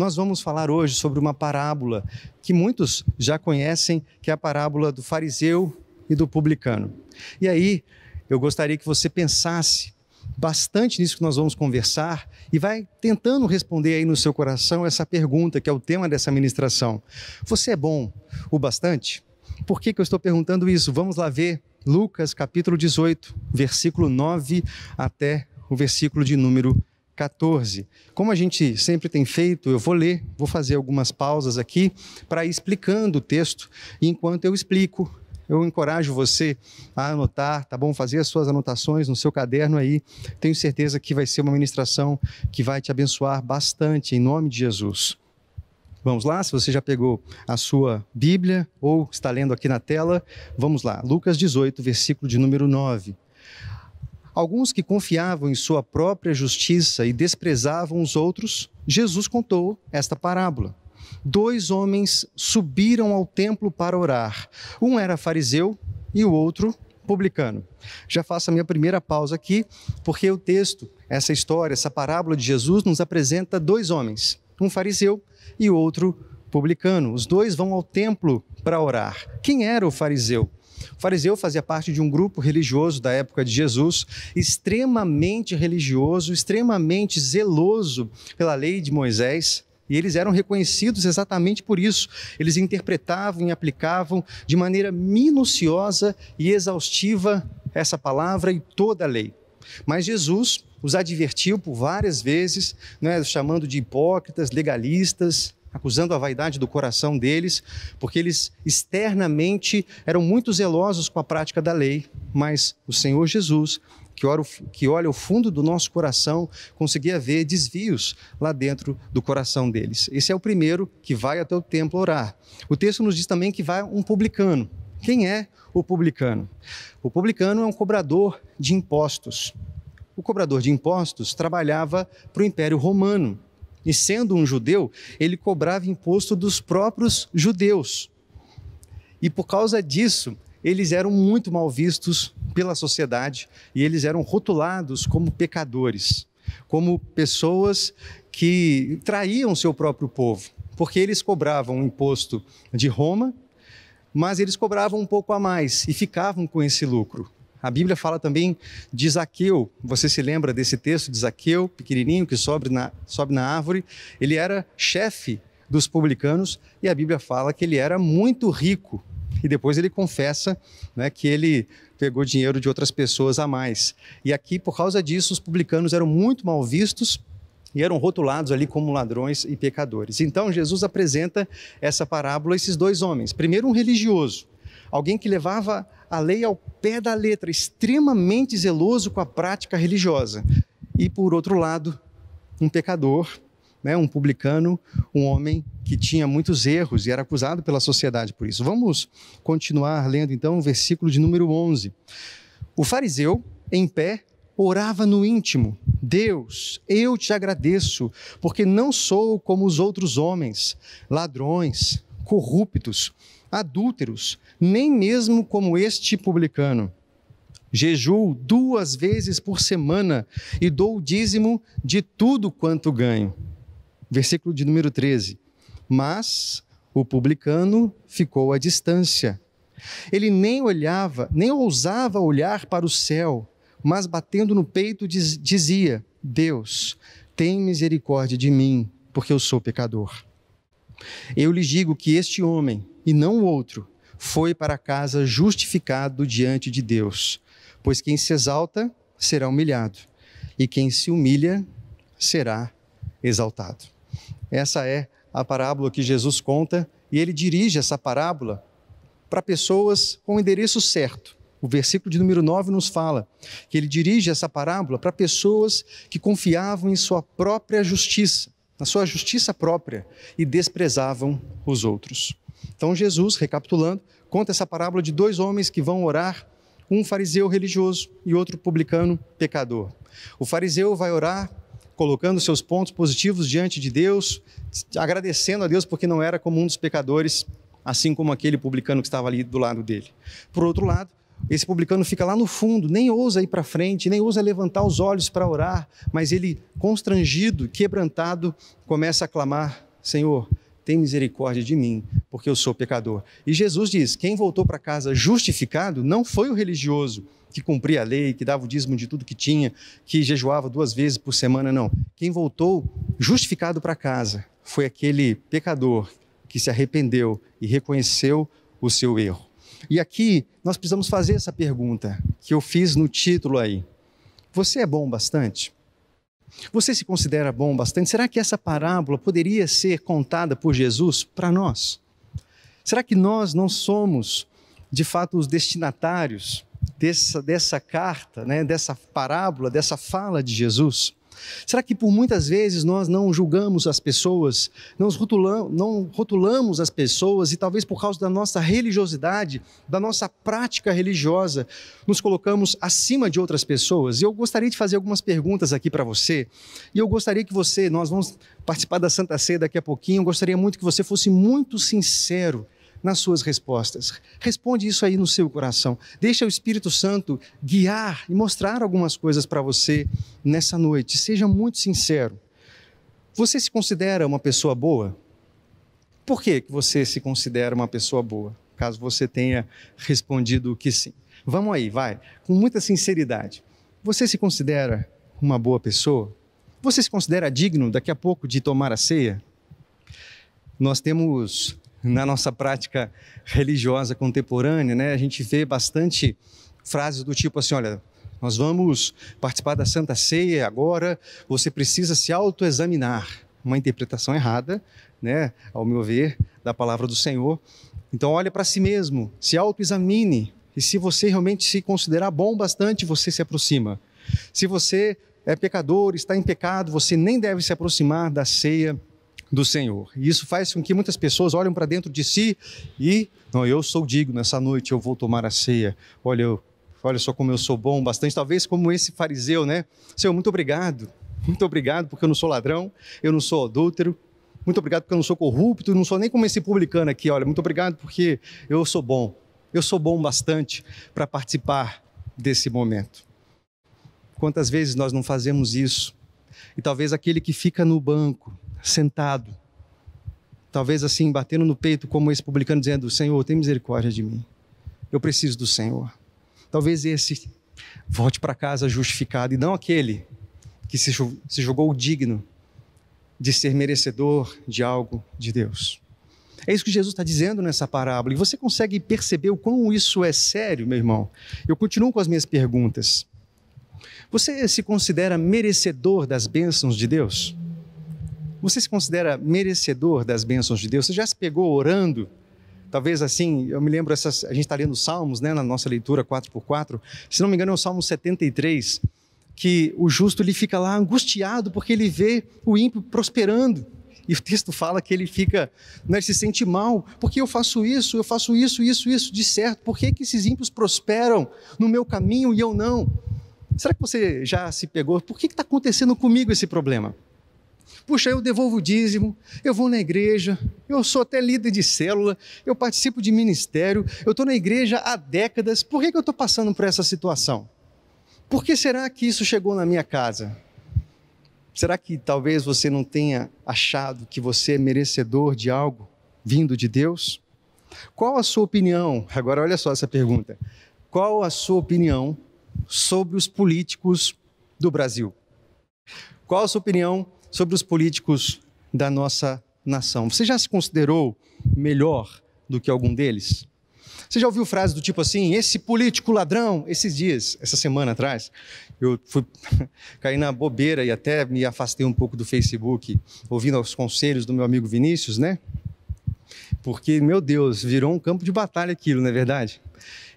Nós vamos falar hoje sobre uma parábola que muitos já conhecem, que é a parábola do fariseu e do publicano. E aí, eu gostaria que você pensasse bastante nisso que nós vamos conversar e vai tentando responder aí no seu coração essa pergunta, que é o tema dessa ministração. Você é bom o bastante? Por que eu estou perguntando isso? Vamos lá ver Lucas capítulo 18, versículo 9 até o versículo de número 14. Como a gente sempre tem feito, eu vou fazer algumas pausas aqui para ir explicando o texto, e enquanto eu explico, eu encorajo você a anotar, tá bom? Fazer as suas anotações no seu caderno aí. Tenho certeza que vai ser uma ministração que vai te abençoar bastante, em nome de Jesus. Vamos lá? Se você já pegou a sua Bíblia ou está lendo aqui na tela, vamos lá. Lucas 18, versículo de número 9. Alguns que confiavam em sua própria justiça e desprezavam os outros, Jesus contou esta parábola. 2 homens subiram ao templo para orar. Um era fariseu e o outro publicano. Já faço a minha primeira pausa aqui, porque o texto, essa história, essa parábola de Jesus nos apresenta 2 homens, um fariseu e o outro publicano. Os 2 vão ao templo para orar. Quem era o fariseu? O fariseu fazia parte de um grupo religioso da época de Jesus, extremamente religioso, extremamente zeloso pela lei de Moisés, e eles eram reconhecidos exatamente por isso. Eles interpretavam e aplicavam de maneira minuciosa e exaustiva essa palavra e toda a lei. Mas Jesus os advertiu por várias vezes, chamando de hipócritas, legalistas, acusando a vaidade do coração deles, porque eles externamente eram muito zelosos com a prática da lei, mas o Senhor Jesus, que olha o fundo do nosso coração, conseguia ver desvios lá dentro do coração deles. Esse é o primeiro que vai até o templo orar. O texto nos diz também que vai um publicano. Quem é o publicano? O publicano é um cobrador de impostos. O cobrador de impostos trabalhava para o Império Romano. E sendo um judeu, ele cobrava imposto dos próprios judeus. E por causa disso, eles eram muito mal vistos pela sociedade e eles eram rotulados como pecadores, como pessoas que traíam seu próprio povo, porque eles cobravam o imposto de Roma, mas eles cobravam um pouco a mais e ficavam com esse lucro. A Bíblia fala também de Zaqueu. Você se lembra desse texto de Zaqueu, pequenininho, que sobe na árvore? Ele era chefe dos publicanos e a Bíblia fala que ele era muito rico. E depois ele confessa, que ele pegou dinheiro de outras pessoas a mais. E aqui, por causa disso, os publicanos eram muito mal vistos e eram rotulados ali como ladrões e pecadores. Então, Jesus apresenta essa parábola a esses 2 homens. Primeiro, um religioso, alguém que levava a lei ao pé da letra, extremamente zeloso com a prática religiosa. E, por outro lado, um pecador, um publicano, um homem que tinha muitos erros e era acusado pela sociedade por isso. Vamos continuar lendo, então, o versículo de número 11. O fariseu, em pé, orava no íntimo: Deus, eu te agradeço, porque não sou como os outros homens, ladrões, corruptos, adúlteros, nem mesmo como este publicano. Jejuo 2 vezes por semana e dou o dízimo de tudo quanto ganho. Versículo de número 13. Mas o publicano ficou à distância. Ele nem ousava olhar para o céu, mas batendo no peito dizia: Deus, tem misericórdia de mim, porque eu sou pecador. Eu lhes digo que este homem, e não o outro, foi para casa justificado diante de Deus, pois quem se exalta será humilhado, e quem se humilha será exaltado. Essa é a parábola que Jesus conta, e ele dirige essa parábola para pessoas com o endereço certo. O versículo de número 9 nos fala que ele dirige essa parábola para pessoas que confiavam em sua própria justiça, na sua justiça própria, e desprezavam os outros. Então Jesus, recapitulando, conta essa parábola de 2 homens que vão orar, um fariseu religioso e outro publicano pecador. O fariseu vai orar, colocando seus pontos positivos diante de Deus, agradecendo a Deus porque não era como um dos pecadores, assim como aquele publicano que estava ali do lado dele. Por outro lado, esse publicano fica lá no fundo, nem ousa ir para frente, nem ousa levantar os olhos para orar, mas ele, constrangido, quebrantado, começa a clamar Senhor, tem misericórdia de mim, porque eu sou pecador. E Jesus diz, quem voltou para casa justificado não foi o religioso, que cumpria a lei, que dava o dízimo de tudo que tinha, que jejuava 2 vezes por semana, não. Quem voltou justificado para casa foi aquele pecador que se arrependeu e reconheceu o seu erro. E aqui nós precisamos fazer essa pergunta que eu fiz no título aí. Você é bom bastante? Você se considera bom bastante? Será que essa parábola poderia ser contada por Jesus para nós? Será que nós não somos, de fato, os destinatários dessa carta, né, dessa parábola, dessa fala de Jesus? Será que por muitas vezes nós não julgamos as pessoas, não rotulamos as pessoas e talvez por causa da nossa religiosidade, da nossa prática religiosa, nos colocamos acima de outras pessoas? E eu gostaria de fazer algumas perguntas aqui para você, e eu gostaria que nós vamos participar da Santa Ceia daqui a pouquinho, eu gostaria muito que você fosse muito sincero nas suas respostas. Responde isso aí no seu coração. Deixa o Espírito Santo guiar e mostrar algumas coisas para você nessa noite. Seja muito sincero. Você se considera uma pessoa boa? Por que você se considera uma pessoa boa? Caso você tenha respondido que sim. Vamos aí, vai. Com muita sinceridade. Você se considera uma boa pessoa? Você se considera digno daqui a pouco de tomar a ceia? Nós temos, na nossa prática religiosa contemporânea, né, a gente vê bastante frases do tipo assim, olha, nós vamos participar da Santa Ceia agora, você precisa se autoexaminar. Uma interpretação errada, né, ao meu ver, da palavra do Senhor. Então olha para si mesmo, se autoexamine, e se você realmente se considerar bom bastante, você se aproxima. Se você é pecador, está em pecado, você nem deve se aproximar da ceia do Senhor. E isso faz com que muitas pessoas olhem para dentro de si e, não, eu sou digno, nessa noite eu vou tomar a ceia. Olha só como eu sou bom bastante, talvez como esse fariseu, né? Senhor, muito obrigado porque eu não sou ladrão, eu não sou adúltero, muito obrigado porque eu não sou corrupto, não sou nem como esse publicano aqui, olha, muito obrigado porque eu sou bom bastante para participar desse momento. Quantas vezes nós não fazemos isso? E talvez aquele que fica no banco, sentado, talvez assim, batendo no peito como esse publicano, dizendo, Senhor, tem misericórdia de mim, eu preciso do Senhor. Talvez esse volte para casa justificado, e não aquele que se julgou digno de ser merecedor de algo de Deus. É isso que Jesus está dizendo nessa parábola, e você consegue perceber o quão isso é sério, meu irmão? Eu continuo com as minhas perguntas. Você se considera merecedor das bênçãos de Deus? Você se considera merecedor das bênçãos de Deus? Você já se pegou orando? Talvez assim, eu me lembro, a gente está lendo Salmos, né, na nossa leitura 4x4, se não me engano é o Salmo 73, que o justo ele fica lá angustiado porque ele vê o ímpio prosperando. E o texto fala que ele fica, né, ele se sente mal, porque eu faço isso, de certo, por que esses ímpios prosperam no meu caminho e eu não? Será que você já se pegou? Por que está acontecendo comigo esse problema? Puxa, eu devolvo o dízimo, eu vou na igreja, eu sou até líder de célula, eu participo de ministério, eu estou na igreja há décadas, por que eu estou passando por essa situação? Por que será que isso chegou na minha casa? Será que talvez você não tenha achado que você é merecedor de algo vindo de Deus? Qual a sua opinião? Agora olha só essa pergunta. Qual a sua opinião sobre os políticos do Brasil? Qual a sua opinião sobre os políticos da nossa nação? Você já se considerou melhor do que algum deles? Você já ouviu frases do tipo assim, esse político ladrão? Esses dias, essa semana atrás, eu caí na bobeira e até me afastei um pouco do Facebook, ouvindo os conselhos do meu amigo Vinícius, né? Porque, meu Deus, virou um campo de batalha aquilo, não é verdade?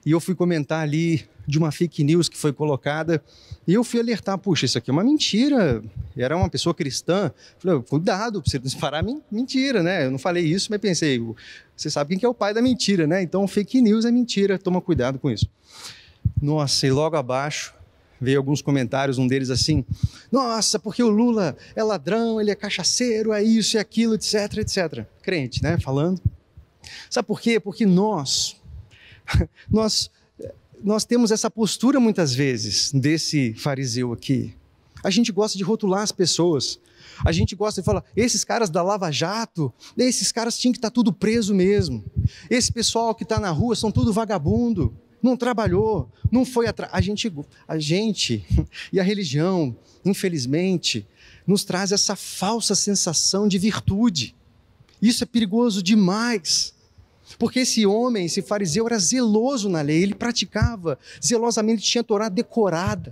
E eu fui comentar ali de uma fake news que foi colocada, e eu fui alertar, puxa, isso aqui é uma mentira, era uma pessoa cristã, falei, cuidado, para você não disparar mentira, né? Eu não falei isso, mas pensei, você sabe quem que é o pai da mentira, né? Então fake news é mentira, toma cuidado com isso. Nossa, e logo abaixo veio alguns comentários, um deles assim, nossa, porque o Lula é ladrão, ele é cachaceiro, é isso e aquilo, etc, etc. Crente, né, falando. Sabe por quê? Porque nós temos essa postura muitas vezes desse fariseu aqui. A gente gosta de rotular as pessoas. A gente gosta de falar, esses caras da Lava Jato, esses caras tinham que estar tudo preso mesmo. Esse pessoal que está na rua são tudo vagabundo, não trabalhou, não foi atrás. A gente e a religião, infelizmente, nos traz essa falsa sensação de virtude. Isso é perigoso demais. Porque esse homem, esse fariseu, era zeloso na lei, ele praticava zelosamente, tinha a Torá decorada.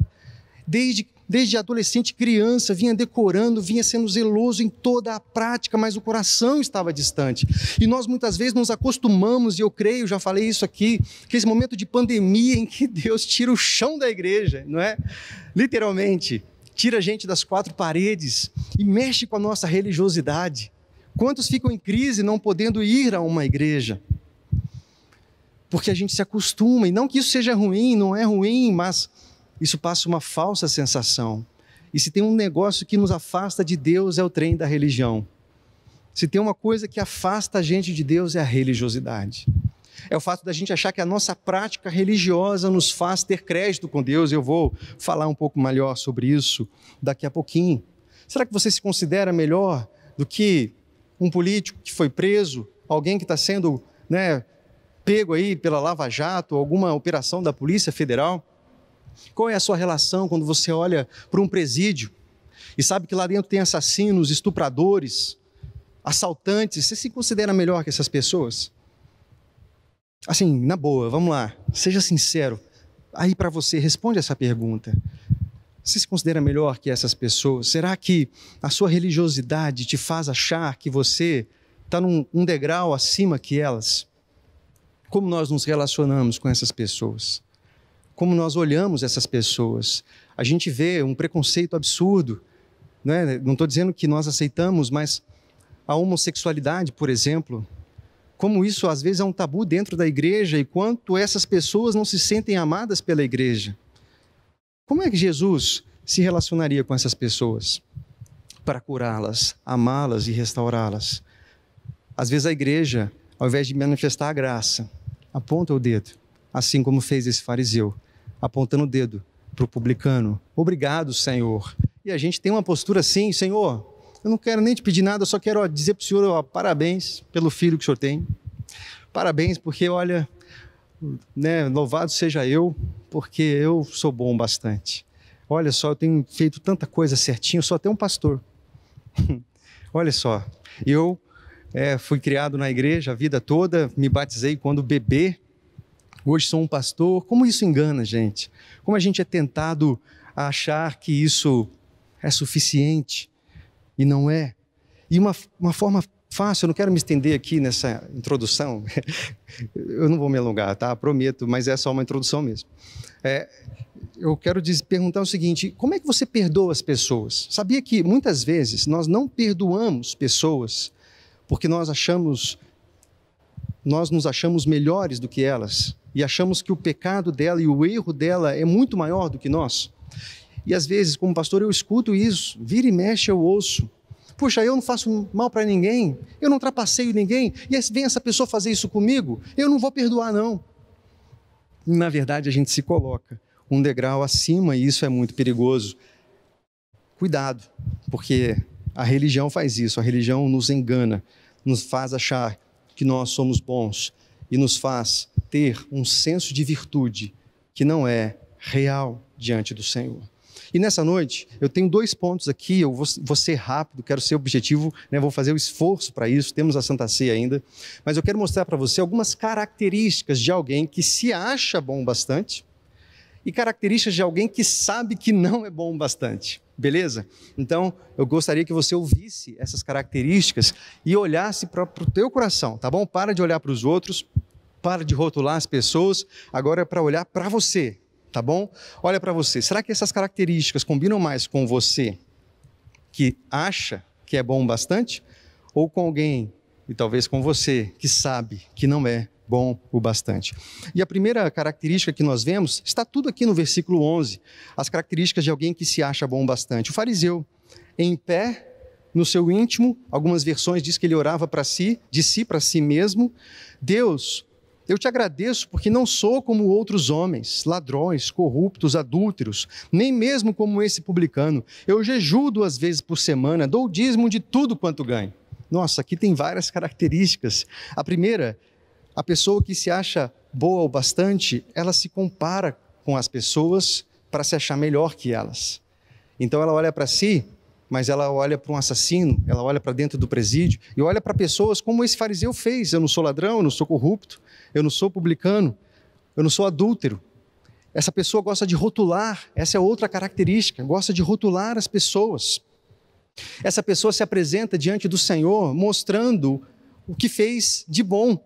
Desde adolescente, criança, vinha decorando, vinha sendo zeloso em toda a prática, mas o coração estava distante. E nós muitas vezes nos acostumamos, e eu creio, já falei isso aqui, que esse momento de pandemia em que Deus tira o chão da igreja, não é? Literalmente, tira a gente das quatro paredes e mexe com a nossa religiosidade. Quantos ficam em crise não podendo ir a uma igreja? Porque a gente se acostuma, e não que isso seja ruim, não é ruim, mas isso passa uma falsa sensação. E se tem um negócio que nos afasta de Deus, é o trem da religião. Se tem uma coisa que afasta a gente de Deus, é a religiosidade. É o fato da gente achar que a nossa prática religiosa nos faz ter crédito com Deus. Eu vou falar um pouco melhor sobre isso daqui a pouquinho. Será que você se considera melhor do que um político que foi preso, alguém que está sendo, pego aí pela Lava Jato, alguma operação da Polícia Federal? Qual é a sua relação quando você olha para um presídio e sabe que lá dentro tem assassinos, estupradores, assaltantes? Você se considera melhor que essas pessoas? Assim, na boa, vamos lá, seja sincero. Aí para você, responde essa pergunta. Você se considera melhor que essas pessoas? Será que a sua religiosidade te faz achar que você está num degrau acima que elas? Como nós nos relacionamos com essas pessoas? Como nós olhamos essas pessoas? A gente vê um preconceito absurdo, né? Não estou dizendo que nós aceitamos, mas a homossexualidade, por exemplo, como isso às vezes é um tabu dentro da igreja e quanto essas pessoas não se sentem amadas pela igreja. Como é que Jesus se relacionaria com essas pessoas para curá-las, amá-las e restaurá-las? Às vezes a igreja, ao invés de manifestar a graça, aponta o dedo, assim como fez esse fariseu, apontando o dedo para o publicano. Obrigado, Senhor. E a gente tem uma postura assim, Senhor, eu não quero nem te pedir nada, eu só quero dizer para o Senhor, parabéns pelo filho que o Senhor tem. Parabéns porque, olha, louvado seja eu, porque eu sou bom bastante. Olha só, eu tenho feito tanta coisa certinho, eu sou até um pastor. Olha só, eu fui criado na igreja a vida toda, me batizei quando bebê, hoje sou um pastor. Como isso engana a gente? Como a gente é tentado a achar que isso é suficiente e não é. E uma forma fácil, eu não quero me estender aqui nessa introdução, eu não vou me alongar, tá? Prometo, mas é só uma introdução mesmo. Eu quero perguntar o seguinte, como é que você perdoa as pessoas? Sabia que muitas vezes nós não perdoamos pessoas porque nós nos achamos melhores do que elas e achamos que o pecado dela e o erro dela é muito maior do que nós? E às vezes, como pastor, eu escuto isso, vira e mexe eu ouço. Puxa, eu não faço mal para ninguém, eu não trapaceio ninguém, e vem essa pessoa fazer isso comigo, eu não vou perdoar não. Na verdade, a gente se coloca um degrau acima e isso é muito perigoso. Cuidado, porque a religião faz isso, a religião nos engana, nos faz achar que nós somos bons e nos faz ter um senso de virtude que não é real diante do Senhor. E nessa noite, eu tenho 2 pontos aqui, eu vou ser rápido, quero ser objetivo, vou fazer o esforço para isso, temos a Santa Ceia ainda, mas eu quero mostrar para você algumas características de alguém que se acha bom bastante e características de alguém que sabe que não é bom bastante, beleza? Então, eu gostaria que você ouvisse essas características e olhasse para o teu coração, tá bom? Para de olhar para os outros, para de rotular as pessoas, agora é para olhar para você. Tá bom? Olha para você, será que essas características combinam mais com você que acha que é bom bastante ou com alguém, e talvez com você, que sabe que não é bom o bastante? E a primeira característica que nós vemos está tudo aqui no versículo 11, as características de alguém que se acha bom bastante. O fariseu, em pé, no seu íntimo, algumas versões diz que ele orava de si para si mesmo. Deus, Eu te agradeço porque não sou como outros homens, ladrões, corruptos, adúlteros, nem mesmo como esse publicano. Eu jejuo 2 vezes por semana, dou o dízimo de tudo quanto ganho. Nossa, aqui tem várias características. A primeira, a pessoa que se acha boa o bastante, ela se compara com as pessoas para se achar melhor que elas. Então ela olha para si, mas ela olha para um assassino, ela olha para dentro do presídio e olha para pessoas como esse fariseu fez. Eu não sou ladrão, eu não sou corrupto, eu não sou publicano, eu não sou adúltero. Essa pessoa gosta de rotular, essa é outra característica, gosta de rotular as pessoas. Essa pessoa se apresenta diante do Senhor mostrando o que fez de bom,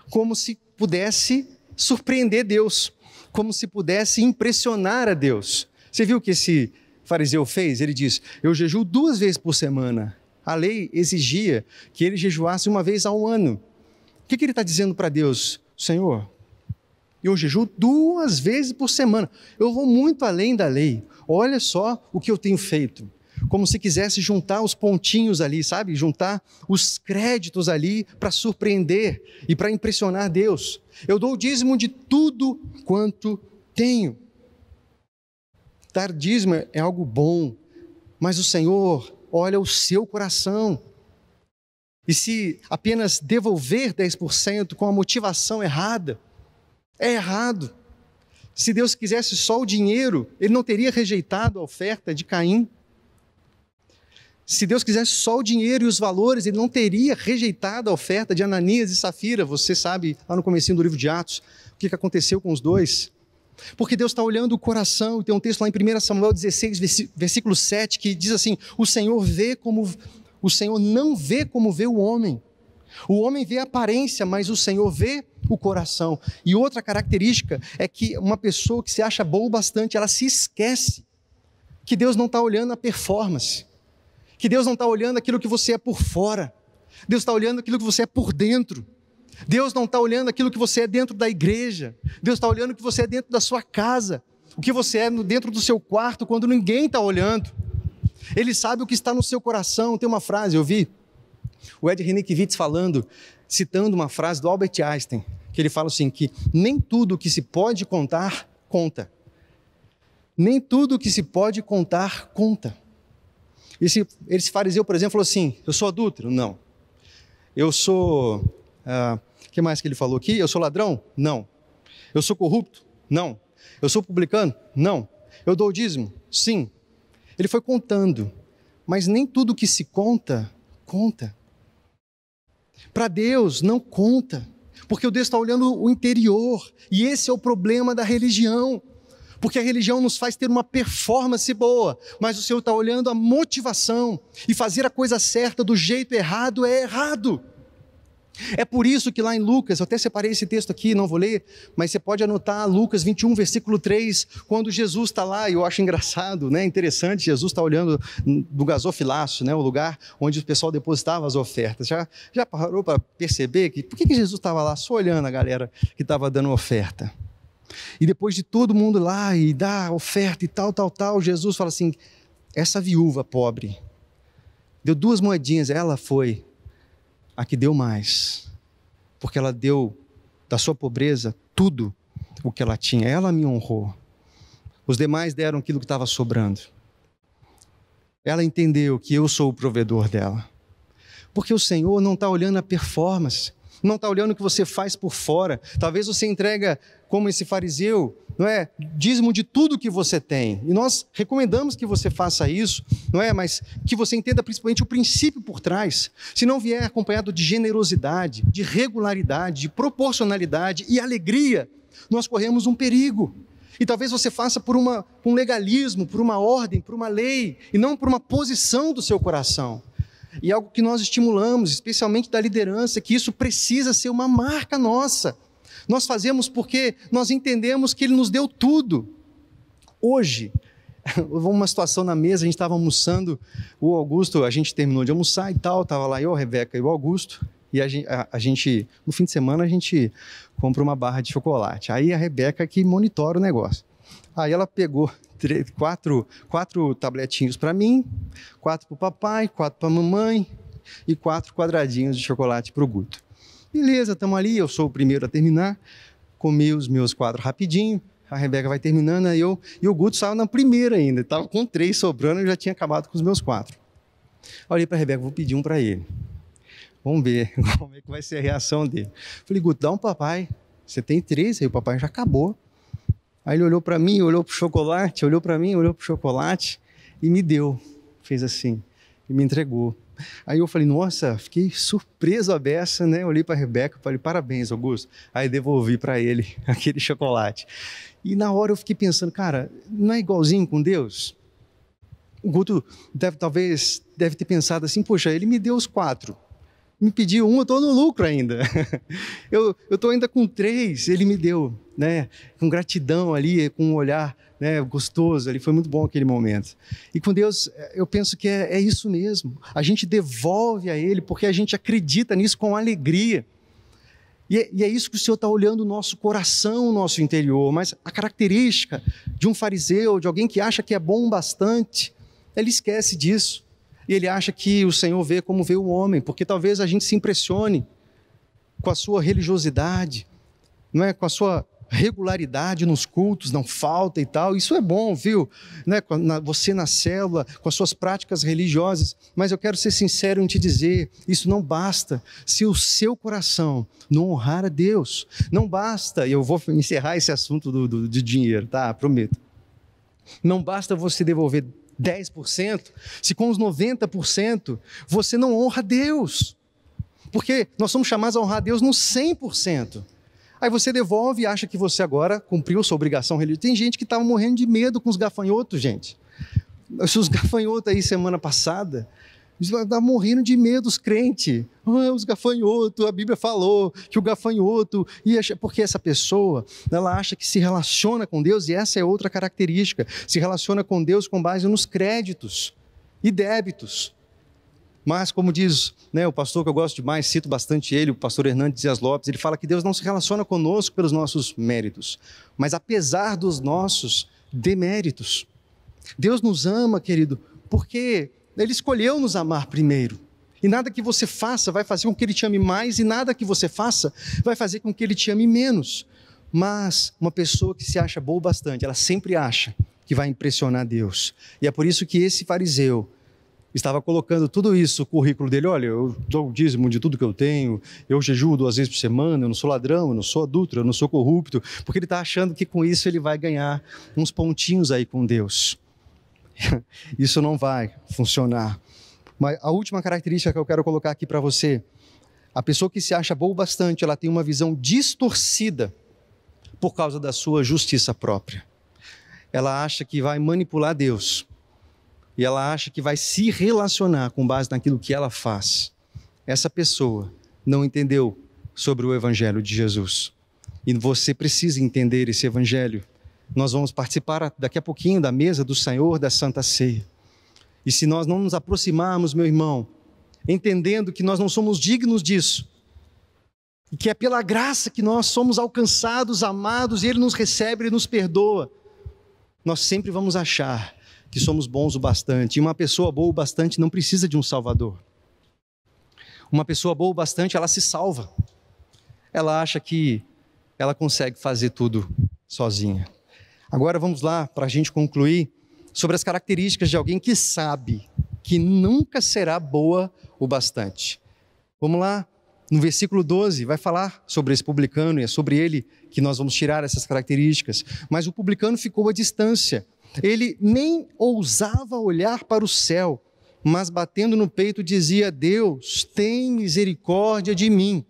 como se pudesse surpreender Deus, como se pudesse impressionar a Deus. Você viu o que esse fariseu fez? Ele diz, eu jejuo 2 vezes por semana. A lei exigia que ele jejuasse 1 vez ao ano. O que ele está dizendo para Deus? Senhor, eu jejuo 2 vezes por semana. Eu vou muito além da lei. Olha só o que eu tenho feito. Como se quisesse juntar os pontinhos ali, sabe? Juntar os créditos ali para surpreender e para impressionar Deus. Eu dou o dízimo de tudo quanto tenho. Dar dízimo é algo bom, mas o Senhor olha o seu coração. E se apenas devolver 10% com a motivação errada, é errado. Se Deus quisesse só o dinheiro, Ele não teria rejeitado a oferta de Caim. Se Deus quisesse só o dinheiro e os valores, Ele não teria rejeitado a oferta de Ananias e Safira. Você sabe, lá no comecinho do livro de Atos, o que aconteceu com os dois. Porque Deus está olhando o coração. Tem um texto lá em 1 Samuel 16, versículo 7, que diz assim, o Senhor não vê como vê o homem. O homem vê a aparência, mas o Senhor vê o coração. E outra característica é que uma pessoa que se acha boa o bastante, ela se esquece que Deus não está olhando a performance, que Deus não está olhando aquilo que você é por fora, Deus está olhando aquilo que você é por dentro. Deus não está olhando aquilo que você é dentro da igreja, Deus está olhando o que você é dentro da sua casa, o que você é dentro do seu quarto quando ninguém está olhando. Ele sabe o que está no seu coração. Tem uma frase, eu vi o Ed Renekiewicz falando, citando uma frase do Albert Einstein, que ele fala assim, que nem tudo que se pode contar, conta. Nem tudo que se pode contar, conta. Esse fariseu, por exemplo, falou assim, eu sou adúltero? Não. Eu sou... O que mais que ele falou aqui? Eu sou ladrão? Não. Eu sou corrupto? Não. Eu sou publicano? Não. Eu dou o dízimo? Sim. Ele foi contando, mas nem tudo que se conta, conta. Para Deus não conta, porque Deus está olhando o interior, e esse é o problema da religião, porque a religião nos faz ter uma performance boa, mas o Senhor está olhando a motivação, e fazer a coisa certa do jeito errado é errado. É por isso que lá em Lucas, eu até separei esse texto aqui, não vou ler, mas você pode anotar Lucas 21, versículo 3, quando Jesus está lá, e eu acho engraçado, né, interessante, Jesus está olhando do gasofilácio, né, o lugar onde o pessoal depositava as ofertas. Já parou para perceber por que Jesus estava lá só olhando a galera que estava dando oferta? E depois de todo mundo lá e dar oferta e tal, Jesus fala assim, essa viúva pobre, deu 2 moedinhas, ela foi a que deu mais, porque ela deu da sua pobreza tudo o que ela tinha, ela me honrou. Os demais deram aquilo que estava sobrando. Ela entendeu que eu sou o provedor dela, porque o Senhor não está olhando a performance, não está olhando o que você faz por fora. Talvez você entrega, como esse fariseu, não é? Dízimo de tudo que você tem. E nós recomendamos que você faça isso, não é? Mas que você entenda principalmente o princípio por trás. Se não vier acompanhado de generosidade, de regularidade, de proporcionalidade e alegria, nós corremos um perigo. E talvez você faça por um legalismo, por uma ordem, por uma lei, e não por uma posição do seu coração. E algo que nós estimulamos, especialmente da liderança, que isso precisa ser uma marca nossa. Nós fazemos porque nós entendemos que Ele nos deu tudo. Hoje, uma situação na mesa, a gente estava almoçando, o Augusto, a gente terminou de almoçar e tal, estava lá eu, a Rebeca e o Augusto, e a gente, no fim de semana, a gente compra uma barra de chocolate. Aí a Rebeca que monitora o negócio. Aí ela pegou 4 tabletinhos para mim, 4 para o papai, 4 para a mamãe e 4 quadradinhos de chocolate para o Guto. Beleza, estamos ali, eu sou o primeiro a terminar, comi os meus 4 rapidinho, a Rebeca vai terminando, e o Guto saiu na primeira ainda, estava com 3 sobrando, eu já tinha acabado com os meus 4. Olhei para a Rebeca, vou pedir um para ele. Vamos ver como é que vai ser a reação dele. Falei, Guto, dá um papai, você tem 3, aí o papai já acabou. Aí ele olhou para mim, olhou para o chocolate, olhou para mim, olhou para o chocolate e me deu, fez assim, e me entregou. Aí eu falei, nossa, fiquei surpreso à beça, né? Olhei para a Rebeca, falei, parabéns, Augusto. Aí devolvi para ele aquele chocolate. E na hora eu fiquei pensando, cara, não é igualzinho com Deus? O Guto deve ter pensado assim, poxa, ele me deu os 4. Me pediu 1, eu estou no lucro ainda. Eu estou ainda com 3, ele me deu, né? Com gratidão ali, com um olhar, né, gostoso ali, foi muito bom aquele momento. E com Deus, eu penso que é isso mesmo. A gente devolve a Ele porque a gente acredita nisso com alegria. E é isso que o Senhor está olhando o nosso coração, o nosso interior. Mas a característica de um fariseu, de alguém que acha que é bom bastante, ele esquece disso. E ele acha que o Senhor vê como vê o homem, porque talvez a gente se impressione com a sua religiosidade, não é? Com a sua regularidade nos cultos, não falta e tal. Isso é bom, viu? Né? Você na célula, com as suas práticas religiosas. Mas eu quero ser sincero em te dizer, isso não basta se o seu coração não honrar a Deus. Não basta, e eu vou encerrar esse assunto do dinheiro, tá? Prometo. Não basta você devolver 10%, se com os 90% você não honra Deus. Porque nós somos chamados a honrar Deus no 100%. Aí você devolve e acha que você agora cumpriu sua obrigação religiosa. Tem gente que estava morrendo de medo com os gafanhotos, gente. Os gafanhotos aí semana passada, estavam morrendo de medo os crentes. Os gafanhotos, a Bíblia falou que o gafanhoto... Porque essa pessoa, ela acha que se relaciona com Deus, e essa é outra característica, se relaciona com Deus com base nos créditos e débitos. Mas, como diz, né, o pastor que eu gosto demais, cito bastante ele, o pastor Hernandes Dias Lopes, ele fala que Deus não se relaciona conosco pelos nossos méritos, mas apesar dos nossos deméritos. Deus nos ama, querido, porque Ele escolheu nos amar primeiro. E nada que você faça vai fazer com que Ele te ame mais, e nada que você faça vai fazer com que Ele te ame menos. Mas uma pessoa que se acha boa bastante, ela sempre acha que vai impressionar Deus. E é por isso que esse fariseu estava colocando tudo isso no currículo dele. Olha, eu dou o dízimo de tudo que eu tenho, eu jejuo 2 vezes por semana, eu não sou ladrão, eu não sou adúltero, eu não sou corrupto, porque ele está achando que com isso ele vai ganhar uns pontinhos aí com Deus. Isso não vai funcionar. Mas a última característica que eu quero colocar aqui para você, a pessoa que se acha boa bastante, ela tem uma visão distorcida por causa da sua justiça própria. Ela acha que vai manipular Deus. E ela acha que vai se relacionar com base naquilo que ela faz. Essa pessoa não entendeu sobre o Evangelho de Jesus. E você precisa entender esse Evangelho. Nós vamos participar daqui a pouquinho da mesa do Senhor, da Santa Ceia. E se nós não nos aproximarmos, meu irmão, entendendo que nós não somos dignos disso, e que é pela graça que nós somos alcançados, amados, e Ele nos recebe, Ele nos perdoa, nós sempre vamos achar que somos bons o bastante. E uma pessoa boa o bastante não precisa de um salvador. Uma pessoa boa o bastante, ela se salva. Ela acha que ela consegue fazer tudo sozinha. Agora vamos lá, para a gente concluir, sobre as características de alguém que sabe que nunca será boa o bastante. Vamos lá, no versículo 12, vai falar sobre esse publicano, e é sobre ele que nós vamos tirar essas características. Mas o publicano ficou à distância. Ele nem ousava olhar para o céu, mas batendo no peito dizia: Deus, tem misericórdia de mim,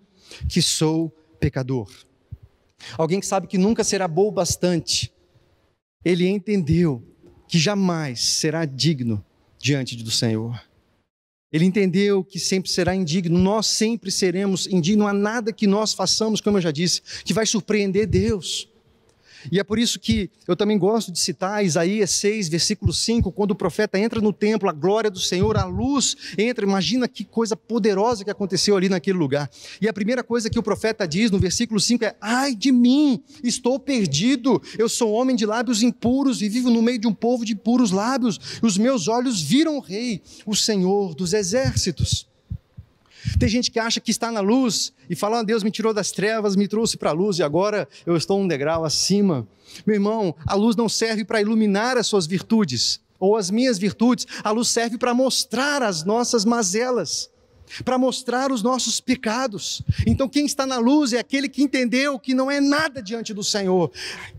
que sou pecador. Alguém que sabe que nunca será bom o bastante, ele entendeu que jamais será digno diante do Senhor. Ele entendeu que sempre será indigno, nós sempre seremos indignos, não há nada que nós façamos, como eu já disse, que vai surpreender Deus. E é por isso que eu também gosto de citar Isaías 6, versículo 5, quando o profeta entra no templo, a glória do Senhor, a luz entra. Imagina que coisa poderosa que aconteceu ali naquele lugar. E a primeira coisa que o profeta diz no versículo 5 é: ai de mim, estou perdido, eu sou homem de lábios impuros e vivo no meio de um povo de puros lábios. Os meus olhos viram o Rei, o Senhor dos exércitos. Tem gente que acha que está na luz e fala: Deus me tirou das trevas, me trouxe para a luz e agora eu estou um degrau acima. Meu irmão, a luz não serve para iluminar as suas virtudes ou as minhas virtudes. A luz serve para mostrar as nossas mazelas, para mostrar os nossos pecados. Então quem está na luz é aquele que entendeu que não é nada diante do Senhor.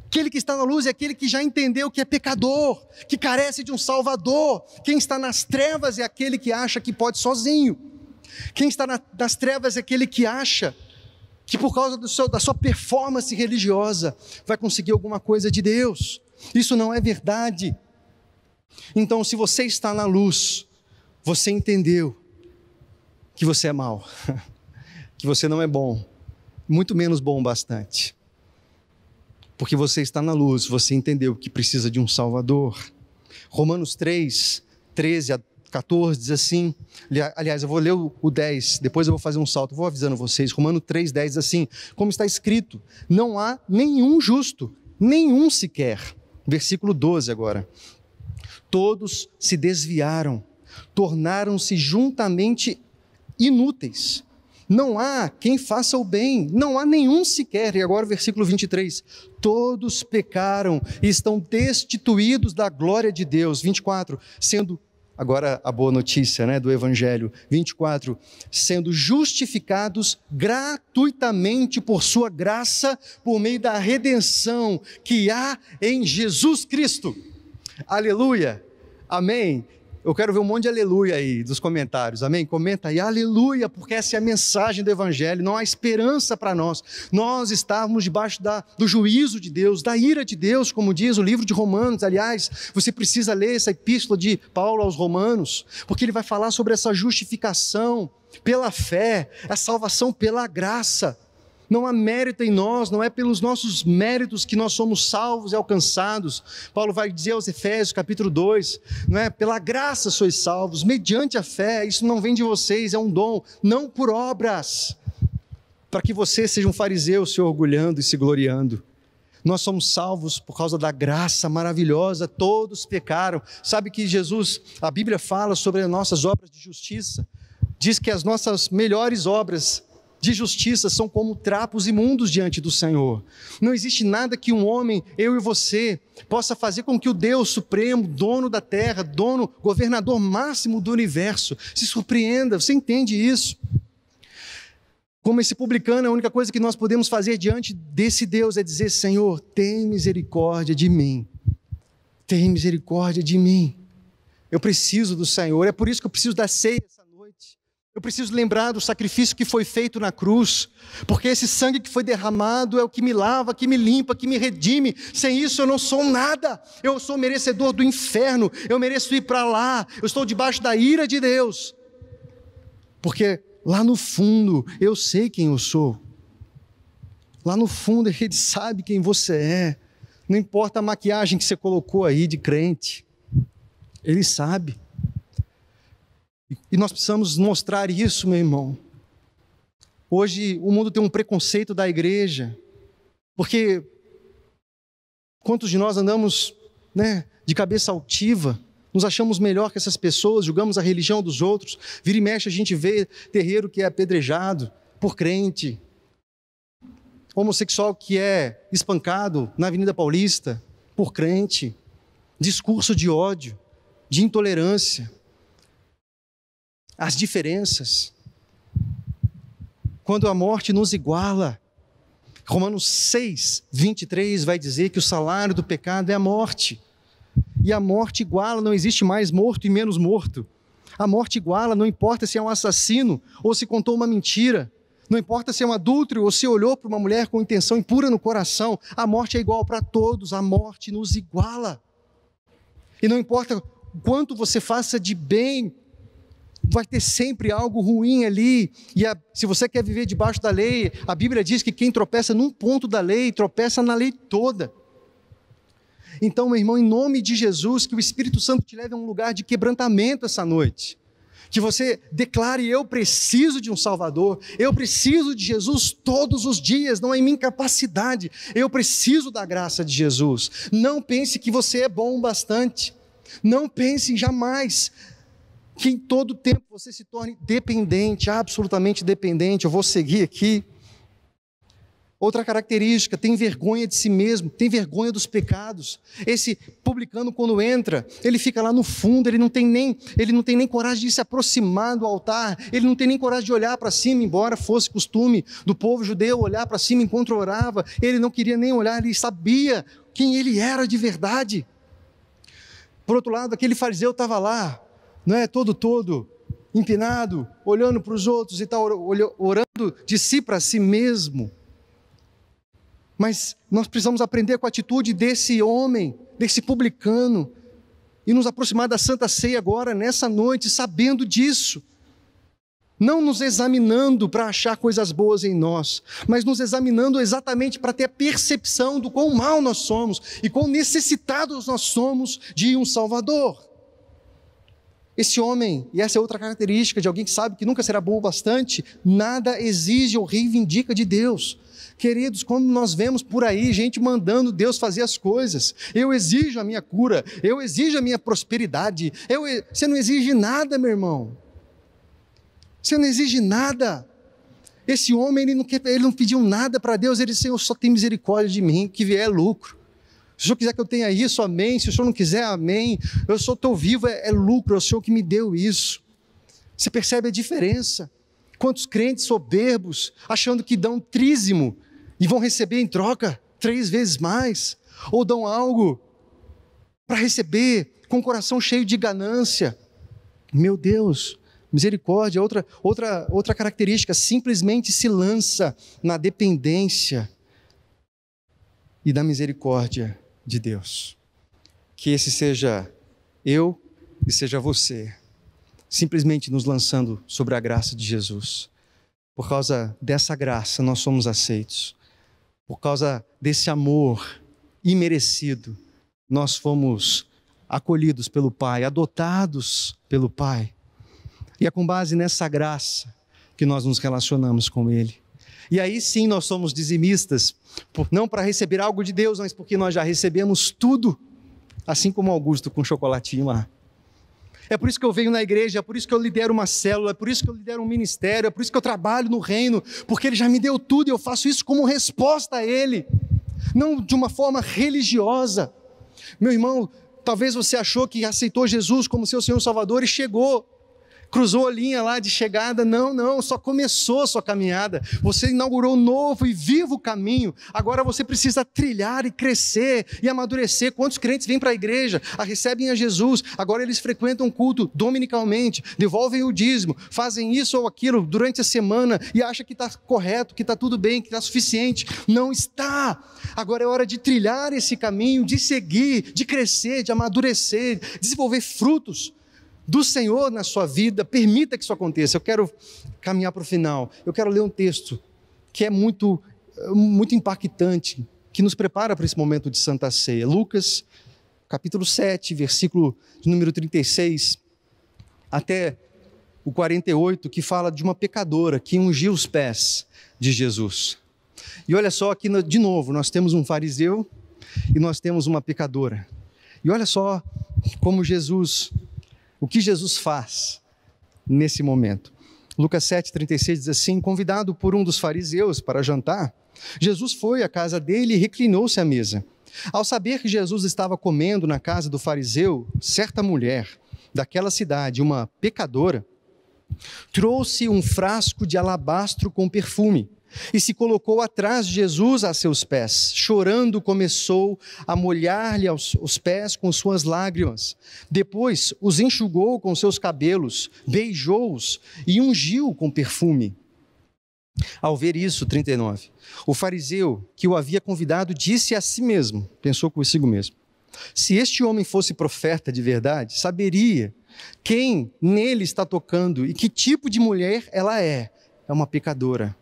Aquele que está na luz é aquele que já entendeu que é pecador, que carece de um Salvador. Quem está nas trevas é aquele que acha que pode sozinho. Quem está nas trevas é aquele que acha que por causa da sua performance religiosa vai conseguir alguma coisa de Deus. Isso não é verdade. Então, se você está na luz, você entendeu que você é mau, que você não é bom, muito menos bom bastante. Porque você está na luz, você entendeu que precisa de um Salvador. Romanos 3, 13 a 14 diz assim, aliás, eu vou ler o 10, depois eu vou fazer um salto, vou avisando vocês. Romanos 3, 10 diz assim: como está escrito, não há nenhum justo, nenhum sequer. Versículo 12 agora. Todos se desviaram, tornaram-se juntamente inúteis. Não há quem faça o bem, não há nenhum sequer. E agora o versículo 23. Todos pecaram e estão destituídos da glória de Deus. 24. Agora a boa notícia, né, do Evangelho. 24. Sendo justificados gratuitamente por sua graça, por meio da redenção que há em Jesus Cristo. Aleluia. Amém. Eu quero ver um monte de aleluia aí dos comentários, amém? Comenta aí, aleluia, porque essa é a mensagem do Evangelho. Não há esperança para nós. Nós estávamos debaixo do juízo de Deus, da ira de Deus, como diz o livro de Romanos. Aliás, você precisa ler essa epístola de Paulo aos Romanos, porque ele vai falar sobre essa justificação pela fé, a salvação pela graça. Não há mérito em nós, não é pelos nossos méritos que nós somos salvos e alcançados. Paulo vai dizer aos Efésios, capítulo 2, não é? Pela graça sois salvos, mediante a fé. Isso não vem de vocês, é um dom, não por obras, para que você seja um fariseu se orgulhando e se gloriando. Nós somos salvos por causa da graça maravilhosa, todos pecaram. Sabe que Jesus, a Bíblia fala sobre as nossas obras de justiça, diz que as nossas melhores obras de justiça são como trapos imundos diante do Senhor. Não existe nada que um homem, eu e você, possa fazer com que o Deus Supremo, dono da terra, governador máximo do universo, se surpreenda. Você entende isso? Como esse publicano, a única coisa que nós podemos fazer diante desse Deus é dizer: Senhor, tem misericórdia de mim. Tem misericórdia de mim. Eu preciso do Senhor. É por isso que eu preciso da ceia essa noite. Eu preciso lembrar do sacrifício que foi feito na cruz, porque esse sangue que foi derramado é o que me lava, que me limpa, que me redime. Sem isso eu não sou nada. Eu sou merecedor do inferno. Eu mereço ir para lá. Eu estou debaixo da ira de Deus, porque lá no fundo eu sei quem eu sou. Lá no fundo Ele sabe quem você é. Não importa a maquiagem que você colocou aí de crente, Ele sabe. E nós precisamos mostrar isso, meu irmão. Hoje o mundo tem um preconceito da igreja, porque quantos de nós andamos, né, de cabeça altiva, nos achamos melhor que essas pessoas, julgamos a religião dos outros. Vira e mexe a gente vê terreiro que é apedrejado por crente, homossexual que é espancado na Avenida Paulista por crente, discurso de ódio, de intolerância, as diferenças. Quando a morte nos iguala, Romanos 6, 23 vai dizer que o salário do pecado é a morte. E a morte iguala, não existe mais morto e menos morto. A morte iguala, não importa se é um assassino ou se contou uma mentira. Não importa se é um adúltero ou se olhou para uma mulher com intenção impura no coração. A morte é igual para todos, a morte nos iguala. E não importa quanto você faça de bem, vai ter sempre algo ruim ali. E se você quer viver debaixo da lei, a Bíblia diz que quem tropeça num ponto da lei, tropeça na lei toda. Então, meu irmão, em nome de Jesus, que o Espírito Santo te leve a um lugar de quebrantamento essa noite. Que você declare: eu preciso de um Salvador, eu preciso de Jesus todos os dias, não é em minha capacidade, eu preciso da graça de Jesus. Não pense que você é bom o bastante, não pense jamais que em todo tempo você se torne dependente, absolutamente dependente. Eu vou seguir aqui. Outra característica, tem vergonha de si mesmo, tem vergonha dos pecados. Esse publicano, quando entra, ele fica lá no fundo, ele não tem nem coragem de se aproximar do altar, ele não tem nem coragem de olhar para cima, embora fosse costume do povo judeu olhar para cima enquanto orava, ele não queria nem olhar, ele sabia quem ele era de verdade. Por outro lado, aquele fariseu estava lá, não é, todo empinado, olhando para os outros e tal, orando de si para si mesmo. Mas nós precisamos aprender com a atitude desse homem, desse publicano, e nos aproximar da Santa Ceia agora, nessa noite, sabendo disso. Não nos examinando para achar coisas boas em nós, mas nos examinando exatamente para ter a percepção do quão mal nós somos e quão necessitados nós somos de um Salvador. Esse homem, e essa é outra característica de alguém que sabe que nunca será bom o bastante, nada exige ou reivindica de Deus. Queridos, quando nós vemos por aí gente mandando Deus fazer as coisas, eu exijo a minha cura, eu exijo a minha prosperidade, você não exige nada, meu irmão. Você não exige nada. Esse homem, ele não pediu nada para Deus, ele disse: Senhor, só tem misericórdia de mim, que vier é lucro. Se o Senhor quiser que eu tenha isso, amém. Se o Senhor não quiser, amém. Eu só estou vivo, é lucro, é o Senhor que me deu isso. Você percebe a diferença? Quantos crentes soberbos, achando que dão trízimo e vão receber em troca 3 vezes mais, ou dão algo para receber com o coração cheio de ganância. Meu Deus, misericórdia, outra característica, simplesmente se lança na dependência e da misericórdia de Deus. Que esse seja eu e seja você, simplesmente nos lançando sobre a graça de Jesus. Por causa dessa graça nós somos aceitos. Por causa desse amor imerecido, nós fomos acolhidos pelo Pai, adotados pelo Pai. E é com base nessa graça que nós nos relacionamos com Ele. E aí sim nós somos dizimistas, não para receber algo de Deus, mas porque nós já recebemos tudo, assim como Augusto com chocolatinho lá. É por isso que eu venho na igreja, é por isso que eu lidero uma célula, é por isso que eu lidero um ministério, é por isso que eu trabalho no reino, porque Ele já me deu tudo e eu faço isso como resposta a Ele, não de uma forma religiosa. Meu irmão, talvez você achou que aceitou Jesus como seu Senhor Salvador e chegou, cruzou a linha lá de chegada. Não, só começou a sua caminhada. Você inaugurou um novo e vivo caminho. Agora você precisa trilhar e crescer e amadurecer. Quantos crentes vêm para a igreja, recebem a Jesus, agora eles frequentam o culto dominicalmente, devolvem o dízimo, fazem isso ou aquilo durante a semana e acham que está correto, que está tudo bem, que está suficiente. Não está. Agora é hora de trilhar esse caminho, de seguir, de crescer, de amadurecer, desenvolver frutos do Senhor na sua vida. Permita que isso aconteça. Eu quero caminhar para o final. Eu quero ler um texto que é muito impactante, que nos prepara para esse momento de Santa Ceia. Lucas, capítulo 7, versículo de número 36, até o 48, que fala de uma pecadora que ungiu os pés de Jesus. E olha só, aqui de novo, nós temos um fariseu e nós temos uma pecadora. E olha só o que Jesus faz nesse momento. Lucas 7,36 diz assim: convidado por um dos fariseus para jantar, Jesus foi à casa dele e reclinou-se à mesa. Ao saber que Jesus estava comendo na casa do fariseu, certa mulher daquela cidade, uma pecadora, trouxe um frasco de alabastro com perfume e se colocou atrás de Jesus a seus pés. Chorando, começou a molhar-lhe os pés com suas lágrimas. Depois os enxugou com seus cabelos, beijou-os e ungiu com perfume. Ao ver isso, 39, o fariseu que o havia convidado disse a si mesmo, pensou consigo mesmo: se este homem fosse profeta de verdade, saberia quem nele está tocando e que tipo de mulher ela é. É uma pecadora.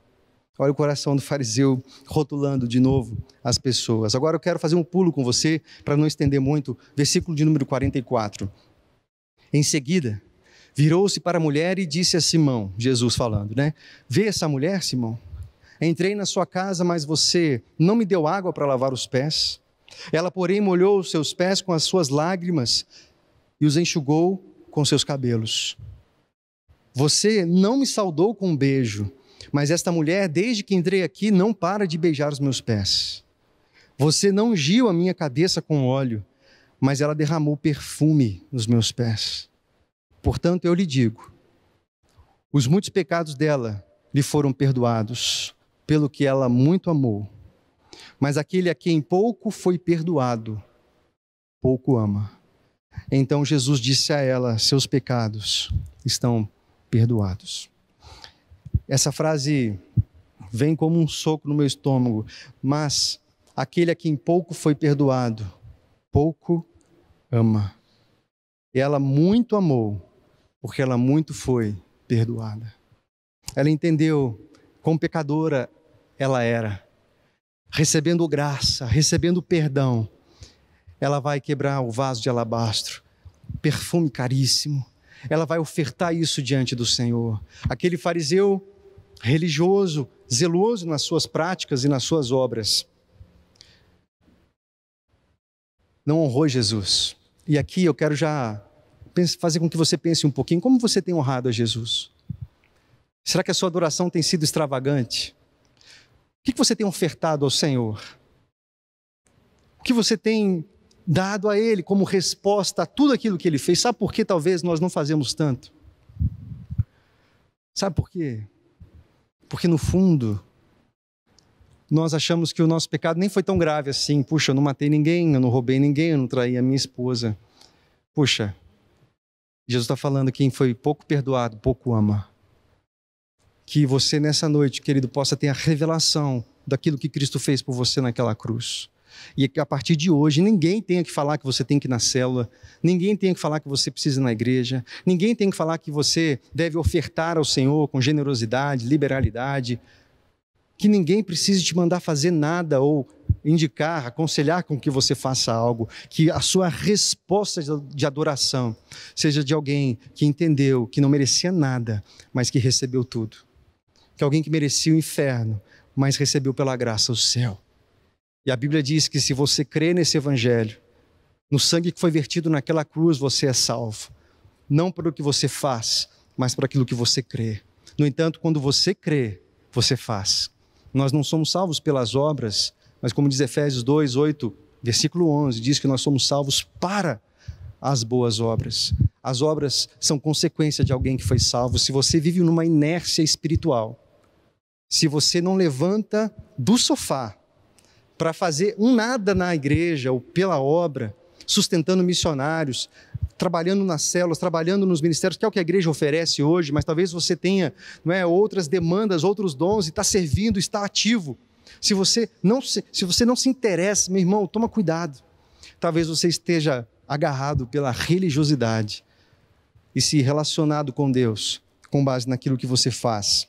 Olha o coração do fariseu rotulando de novo as pessoas. Agora eu quero fazer um pulo com você, para não estender muito, versículo de número 44. Em seguida, virou-se para a mulher e disse a Simão, Jesus falando, né? Vê essa mulher, Simão? Entrei na sua casa, mas você não me deu água para lavar os pés. Ela, porém, molhou os seus pés com as suas lágrimas e os enxugou com seus cabelos. Você não me saudou com um beijo, mas esta mulher, desde que entrei aqui, não para de beijar os meus pés. Você não ungiu a minha cabeça com óleo, mas ela derramou perfume nos meus pés. Portanto, eu lhe digo, os muitos pecados dela lhe foram perdoados, pelo que ela muito amou. Mas aquele a quem pouco foi perdoado, pouco ama. Então Jesus disse a ela, seus pecados estão perdoados. Essa frase vem como um soco no meu estômago, mas aquele a quem pouco foi perdoado, pouco ama. E ela muito amou, porque ela muito foi perdoada. Ela entendeu quão pecadora ela era. Recebendo graça, recebendo perdão, ela vai quebrar o vaso de alabastro, perfume caríssimo. Ela vai ofertar isso diante do Senhor. Aquele fariseu religioso, zeloso nas suas práticas e nas suas obras, não honrou Jesus. E aqui eu quero já fazer com que você pense um pouquinho, como você tem honrado a Jesus? Será que a sua adoração tem sido extravagante? O que você tem ofertado ao Senhor? O que você tem dado a Ele como resposta a tudo aquilo que Ele fez? Sabe por que talvez nós não fazemos tanto? Sabe por quê? Porque no fundo, nós achamos que o nosso pecado nem foi tão grave assim. Puxa, eu não matei ninguém, eu não roubei ninguém, eu não traí a minha esposa. Puxa, Jesus está falando que quem foi pouco perdoado, pouco ama. Que você nessa noite, querido, possa ter a revelação daquilo que Cristo fez por você naquela cruz. E que a partir de hoje, ninguém tenha que falar que você tem que ir na célula, ninguém tenha que falar que você precisa ir na igreja, ninguém tem que falar que você deve ofertar ao Senhor com generosidade, liberalidade, que ninguém precise te mandar fazer nada ou indicar, aconselhar com que você faça algo, que a sua resposta de adoração seja de alguém que entendeu que não merecia nada, mas que recebeu tudo. Que alguém que merecia o inferno, mas recebeu pela graça o céu. E a Bíblia diz que se você crê nesse evangelho, no sangue que foi vertido naquela cruz, você é salvo. Não pelo que você faz, mas por aquilo que você crê. No entanto, quando você crê, você faz. Nós não somos salvos pelas obras, mas como diz Efésios 2, 8, versículo 11, diz que nós somos salvos para as boas obras. As obras são consequência de alguém que foi salvo. Se você vive numa inércia espiritual, se você não levanta do sofá para fazer um nada na igreja ou pela obra, sustentando missionários, trabalhando nas células, trabalhando nos ministérios, que é o que a igreja oferece hoje, mas talvez você tenha outras demandas, outros dons e está servindo, está ativo. Se você não se interessa, meu irmão, toma cuidado. Talvez você esteja agarrado pela religiosidade e se relacionado com Deus com base naquilo que você faz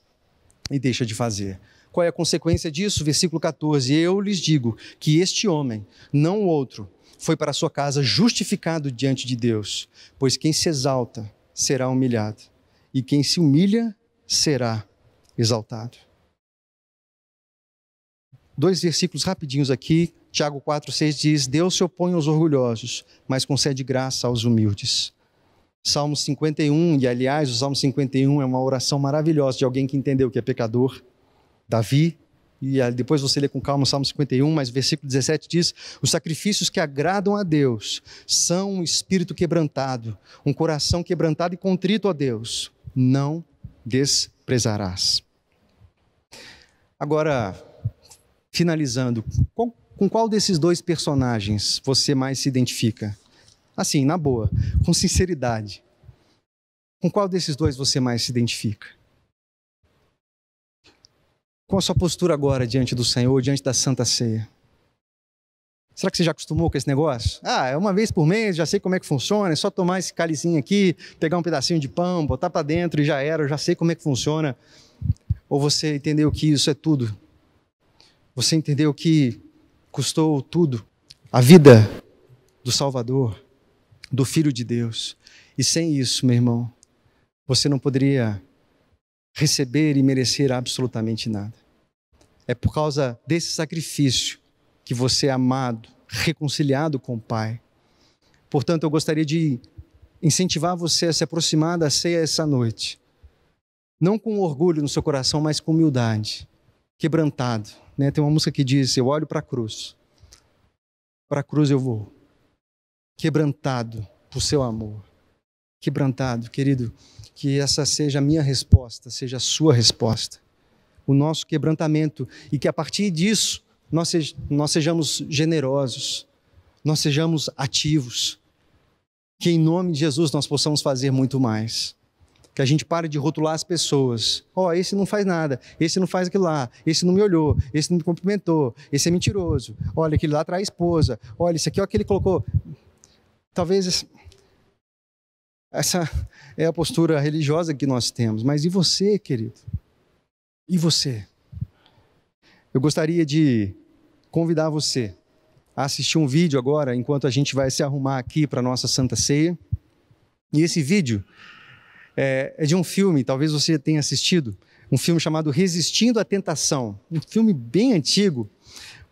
e deixa de fazer. Qual é a consequência disso? Versículo 14, eu lhes digo que este homem, não o outro, foi para a sua casa justificado diante de Deus, pois quem se exalta será humilhado, e quem se humilha será exaltado. 2 versículos rapidinhos aqui, Tiago 4,6 diz, Deus se opõe aos orgulhosos, mas concede graça aos humildes. Salmo 51, e aliás, o Salmo 51 é uma oração maravilhosa de alguém que entendeu que é pecador, Davi, e depois você lê com calma o Salmo 51, mas o versículo 17 diz, os sacrifícios que agradam a Deus são um espírito quebrantado, um coração quebrantado e contrito a Deus, não desprezarás. Agora, finalizando, com qual desses dois personagens você mais se identifica? Assim, na boa, com sinceridade. Com qual desses dois você mais se identifica? Qual a sua postura agora diante do Senhor, diante da Santa Ceia? Será que você já acostumou com esse negócio? É uma vez por mês, já sei como é que funciona, é só tomar esse cálicezinho aqui, pegar um pedacinho de pão, botar para dentro e já era, eu já sei como é que funciona. Ou você entendeu que isso é tudo? Você entendeu que custou tudo? A vida do Salvador, do Filho de Deus. E sem isso, meu irmão, você não poderia receber e merecer absolutamente nada. É por causa desse sacrifício que você é amado, reconciliado com o Pai. Portanto, eu gostaria de incentivar você a se aproximar da ceia essa noite. Não com orgulho no seu coração, mas com humildade, quebrantado. Né? Tem uma música que diz, eu olho para a cruz eu vou, quebrantado por seu amor. Quebrantado, querido, que essa seja a minha resposta, seja a sua resposta. O nosso quebrantamento, e que a partir disso nós sejamos generosos, nós sejamos ativos, que em nome de Jesus nós possamos fazer muito mais. Que a gente pare de rotular as pessoas. Esse não faz nada, esse não faz aquilo lá, esse não me olhou, esse não me cumprimentou, esse é mentiroso, olha, aquele lá trai a esposa, olha, isso aqui, olha que ele colocou. Talvez essa é a postura religiosa que nós temos, mas e você, querido? E você? Eu gostaria de convidar você a assistir um vídeo agora, enquanto a gente vai se arrumar aqui para a nossa Santa Ceia. E esse vídeo é de um filme, talvez você tenha assistido, um filme chamado Resistindo à Tentação. Um filme bem antigo,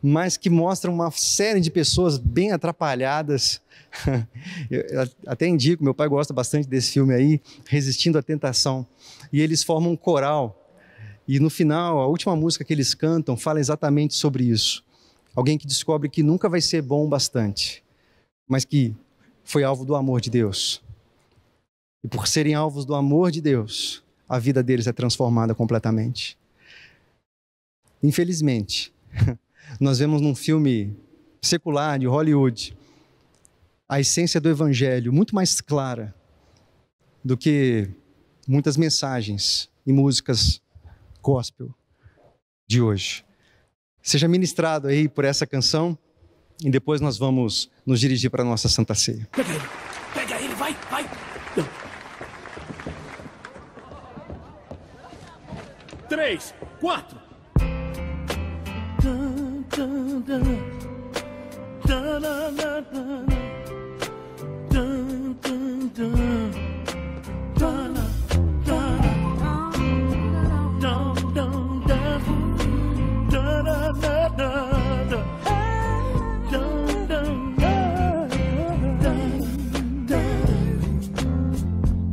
mas que mostra uma série de pessoas bem atrapalhadas. Eu até indico, meu pai gosta bastante desse filme aí, Resistindo à Tentação. E eles formam um coral. E no final, a última música que eles cantam fala exatamente sobre isso. Alguém que descobre que nunca vai ser bom o bastante, mas que foi alvo do amor de Deus. E por serem alvos do amor de Deus, a vida deles é transformada completamente. Infelizmente, nós vemos num filme secular de Hollywood a essência do evangelho muito mais clara do que muitas mensagens e músicas gospel de hoje. Seja ministrado aí por essa canção e depois nós vamos nos dirigir para a nossa Santa Ceia. Pega ele, vai! 3, 4.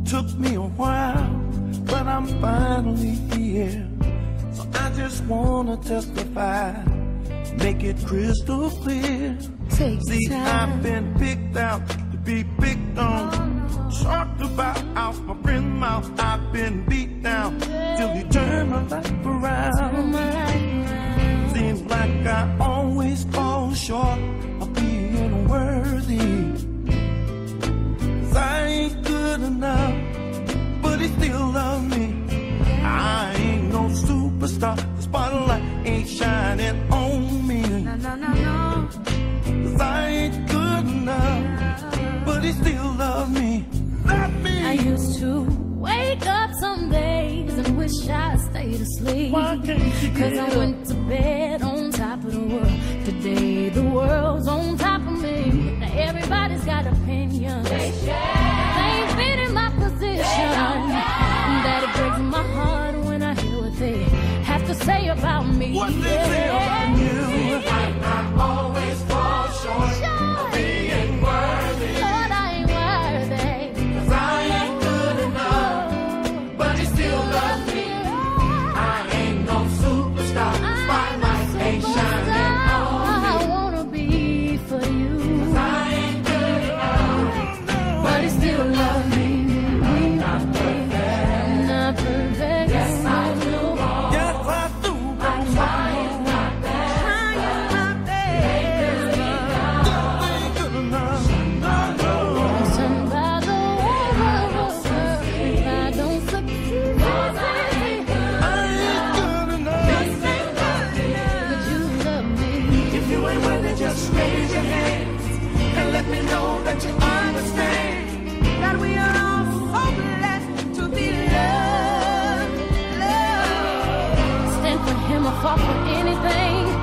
Took me a while, but I'm finally here. So I just wanna testify, make it crystal clear. See, I've been picked out to be picked on, talked about out my friend's mouth. I've been beat down till he turned my life around. Seems like I always fall short of being worthy. 'Cause I ain't good enough, but he still loves me. I ain't no superstar, the spotlight ain't shining on me. No. 'Cause I ain't good enough, but he still loves me. Love me. I used to wake up some days and wish I stayed asleep. Why can't you get 'Cause I up? went to bed on top of the world. Today the world's on top of me. Now everybody's got opinions. They ain't fit in my position. That it breaks my heart when I hear what they have to say about me. What they say about you? I always fall short of being worthy. Lord, I ain't worthy. 'Cause I ain't good enough, but he still loves me. I ain't no superstar, spotlight ain't shining on me. I wanna be for you. 'Cause I ain't good enough, But he still loves me. I'm not perfect. I'm not perfect. Yes, I do wrong. Yes, I do. I'm trying not that. Trying my best. Just ain't good enough. No. Stand by the wall if I don't succeed. I ain't good enough. But you love me. If you ain't with it, just raise your hands and let me know that you understand. That we are all so blessed to be loved. Stand for him or fall for anything.